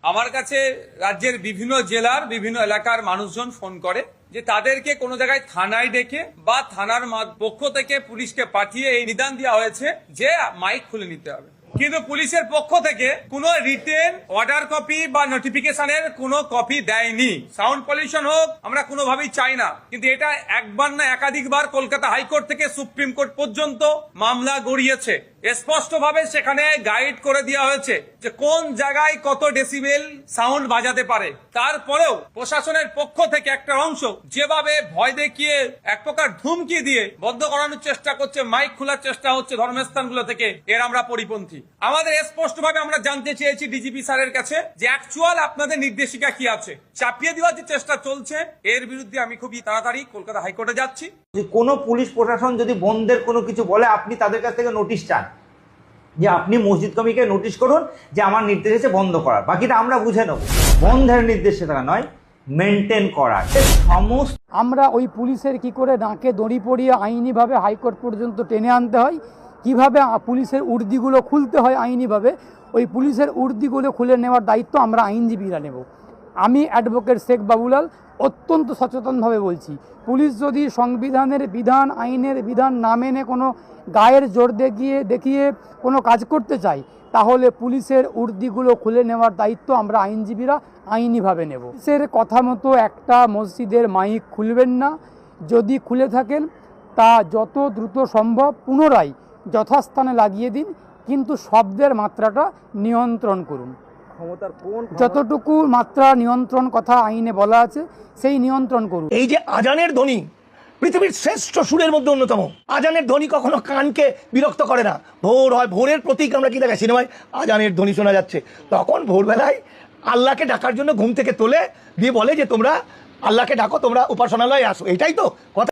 আমার কাছে রাজ্যের বিভিন্ন জেলার বিভিন্ন এলাকার মানুষজন ফোন করে যে তাদেরকে কোনো জায়গায় থানায় ডেকে বা থানার পক্ষ থেকে পুলিশকে পাঠিয়ে এই নিদান দেওয়া হয়েছে যে মাইক খুলে নিতে হবে, কিন্তু পুলিশের পক্ষ থেকে কোনো রিটেন অর্ডার কপি বা নোটিফিকেশনের কোনো কপি দেয়নি। সাউন্ড পলিউশন হোক আমরা কোনোভাবেই চাই না, কিন্তু এটা একবার না একাধিকবার কলকাতা হাইকোর্ট থেকে সুপ্রিম কোর্ট পর্যন্ত মামলা গড়িয়েছে। স্পষ্টভাবে সেখানে গাইড করে দেওয়া হয়েছে যে কোন জায়গায় কত ডেসিবেল সাউন্ড বাজাতে পারে। তারপরেও প্রশাসনের পক্ষ থেকে একটা অংশ যেভাবে ভয় দেখিয়ে এক প্রকার ধুমকি দিয়ে বন্ধ করানোর চেষ্টা করছে, মাইক খোলার চেষ্টা হচ্ছে ধর্মস্থানগুলো থেকে, এর আমরা পরিপন্থী। আমাদের স্পষ্টভাবে আমরা জানতে চেয়েছি ডিজিপি স্যারের কাছে যে অ্যাকচুয়াল আপনাদের নির্দেশিকা কি আছে। চাপিয়ে দেওয়ার যে চেষ্টা চলছে এর বিরুদ্ধে আমি খুবই তাড়াতাড়ি কলকাতা হাইকোর্টে যাচ্ছি। কোনো পুলিশ প্রশাসন যদি বন্ধের কোনো কিছু বলে আপনি তাদের কাছ থেকে নোটিশ চান যে আপনি মসজিদ কমিটিকে নোটিশ করুন যে আমার নির্দেশ আছে বন্ধ করার, বাকিটা আমরা বুঝে নেব। বন্ধের নির্দেশ সেটা নয়, মেনটেন করার সমস্ত। আমরা ওই পুলিশের কি করে নাকে দড়ি পরিয়ে আইনিভাবে হাইকোর্ট পর্যন্ত টেনে আনতে হয়, কিভাবে পুলিশের উর্দিগুলো খুলতে হয় আইনিভাবে, ওই পুলিশের উর্দিগুলো খুলে নেওয়ার দায়িত্ব আমরা আইনজীবীরা নেব। আমি অ্যাডভোকেট শেখ বাবুলাল অত্যন্ত সচেতনভাবে বলছি, পুলিশ যদি সংবিধানের বিধান আইনের বিধান না মেনে কোনো গায়ের জোর দেখিয়ে কোনো কাজ করতে চায় তাহলে পুলিশের উর্দিগুলো খুলে নেওয়ার দায়িত্ব আমরা আইনজীবীরা আইনিভাবে নেব। পুলিশের কথা মতো একটা মসজিদের মাইক খুলবেন না, যদি খুলে থাকেন তা যত দ্রুত সম্ভব পুনরায় যথাস্থানে লাগিয়ে দিন, কিন্তু শব্দের মাত্রাটা নিয়ন্ত্রণ করুন। যতটুকু মাত্রা নিয়ন্ত্রণ কথা আইনে বলা আছে সেই নিয়ন্ত্রণ করুন। এই যে আজানের ধ্বনি পৃথিবীর শ্রেষ্ঠ সুরের মধ্যে অন্যতম। আজানের ধ্বনি কখনো কানকে বিরক্ত করে না। ভোর হয়, ভোরের প্রতীক আমরা কি দেখাই সিনেমায়, আজানের ধ্বনি শোনা যাচ্ছে, তখন ভোরবেলায় আল্লাহকে ডাকার জন্য ঘুম থেকে তোলে দিয়ে বলে যে তোমরা আল্লাহকে ডাকো, তোমরা উপাসনালয়ে আসো। এটাই তো কথা।